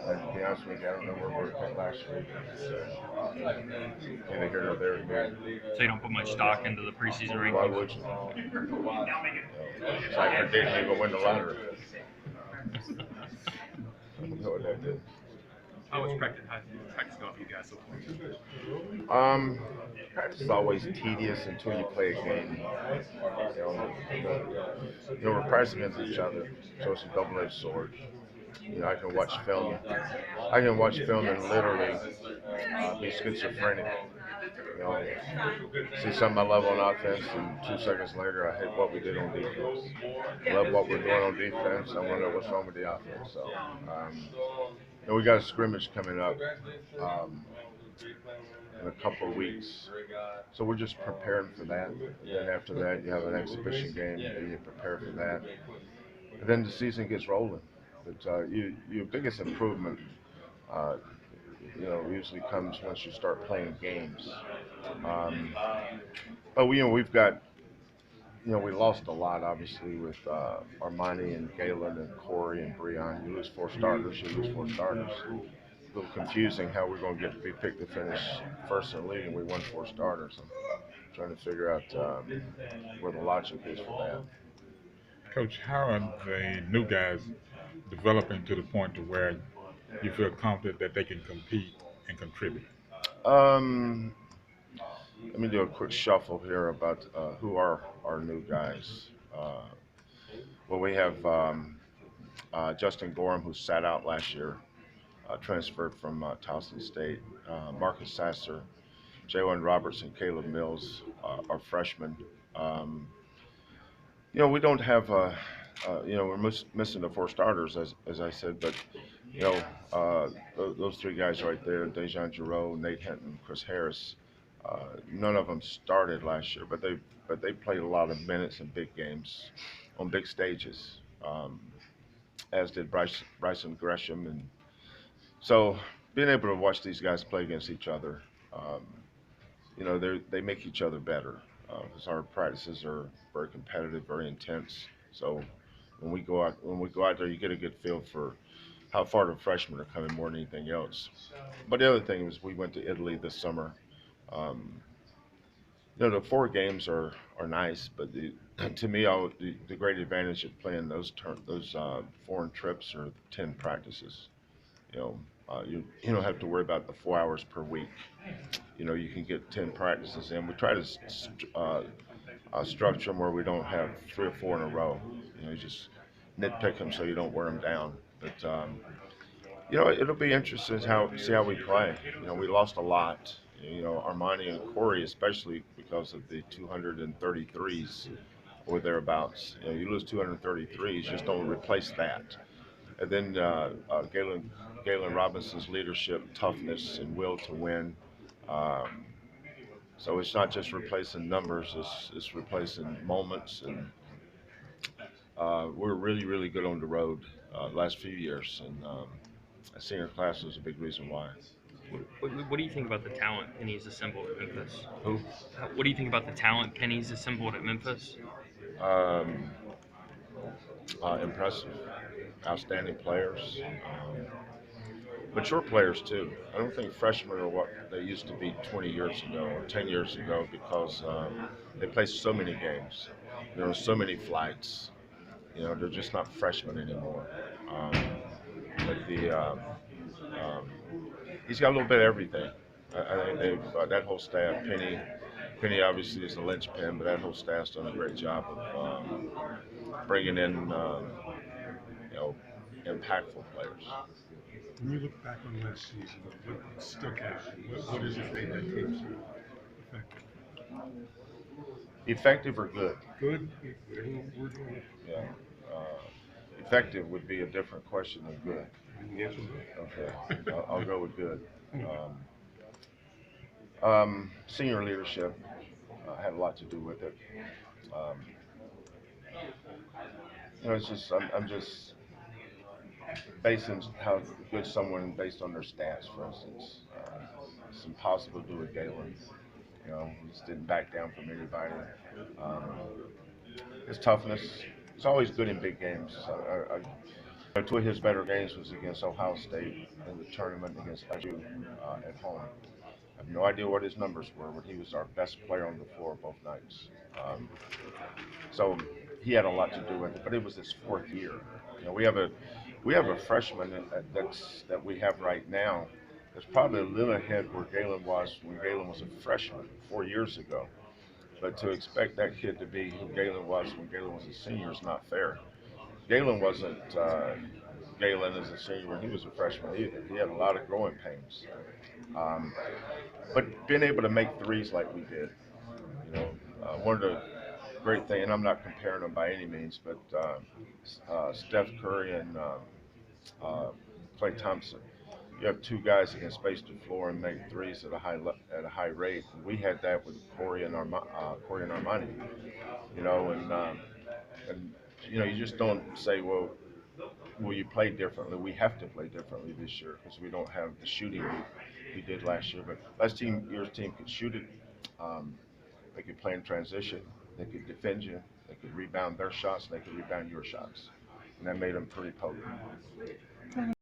And to be honest with you, I don't know where we were picked last week. So, neither here nor there to me. So you don't put much stock into the preseason Why rankings. would you? It's like predicting you're going to win the lottery. I don't know what that is. How was practice? How did practice go for you guys so Um, Practice is always tedious until you play a game. We're practicing against each other, so it's a double-edged sword. I can watch film. I can watch film and literally be schizophrenic. You know, see something I love on offense, and 2 seconds later, I hate what we did on defense. I love what we're doing on defense. I want to know what's wrong with the offense. So, we got a scrimmage coming up in a couple of weeks. So we're just preparing for that. And then after that, you have an exhibition game, and you prepare for that. And then the season gets rolling. But your biggest improvement, uh, usually comes once you start playing games. Um, but we've got, we lost a lot, obviously, with Armani and Galen and Corey and Breon. You lose four starters, you lose four starters. A little confusing how we're going to get to be picked to finish first in the league, and we won four starters. I'm trying to figure out where the logic is for that. Coach, how are the new guys developing to the point to where you feel confident that they can compete and contribute? Um, Let me do a quick shuffle here about who are our new guys. Uh, well, we have Justin Gorham, who sat out last year, transferred from Towson State. Marcus Sasser, Jalen Roberts, and Caleb Mills are freshmen. Um, we don't have, we're missing the four starters, as I said, but, you know, those three guys right there, Dejan Giroux, Nate Hinton, Chris Harris, none of them started last year, but they played a lot of minutes in big games, on big stages, as did Bryson Gresham, and so being able to watch these guys play against each other, um, they make each other better. Because our practices are very competitive, very intense. So when we go out there, you get a good feel for how far the freshmen are coming more than anything else. But the other thing was we went to Italy this summer. Um, the four games are nice, but to me, the great advantage of playing those foreign trips are 10 practices. You know, you don't have to worry about the 4 hours per week. You can get 10 practices in. We try to structure them where we don't have three or four in a row. You just nitpick them so you don't wear them down. But it'll be interesting see how we play. We lost a lot. Armani and Corey, especially because of the 233s or thereabouts. You lose 233s, just don't replace that. And then Galen Robinson's leadership, toughness, and will to win. Um, so it's not just replacing numbers; it's replacing moments. And we're really, really good on the road last few years, and a senior class is a big reason why. What do you think about the talent Kenny's assembled at Memphis? Who? What do you think about the talent Kenny's assembled at Memphis? Um, Impressive, outstanding players, mature players too. I don't think freshmen are what they used to be 20 years ago or 10 years ago because they play so many games. There are so many flights. They're just not freshmen anymore. Um, but um, he's got a little bit of everything. I think that whole staff, Penny obviously is the linchpin, but that whole staff's done a great job of bringing in, you know, impactful players. When you look back on last season, what stuck out? What is it made that team so effective? Effective or good? Good, whatever we're doing. Yeah. Effective would be a different question than good. You can answer both. Okay, I'll go with good. Senior leadership had a lot to do with it. Um, it's just I'm just basing how good someone based on their stats, for instance. It's impossible to do with Galen. He just didn't back down from anybody. Um, his toughness. It's always good in big games. Two of his better games was against Ohio State in the tournament against LSU at home. I have no idea what his numbers were, but he was our best player on the floor both nights. Um, so he had a lot to do with it. But it was his fourth year. You know, we have a freshman that we have right now that's probably a little ahead where Galen was when Galen was a freshman 4 years ago. But to expect that kid to be who Galen was when Galen was a senior is not fair. Galen wasn't Galen as a senior when he was a freshman either. He had a lot of growing pains. Um, but being able to make threes like we did, you know, one of the great things, and I'm not comparing them by any means, but Steph Curry and Klay Thompson. You have two guys that can space the floor and make threes at a high rate. And we had that with Corey and Armani, you know, and you know you just don't say, well, will you play differently? We have to play differently this year because we don't have the shooting we did last year. But year's team could shoot it. Um, they could play in transition. They could defend you. They could rebound their shots. And they could rebound your shots, and that made them pretty potent.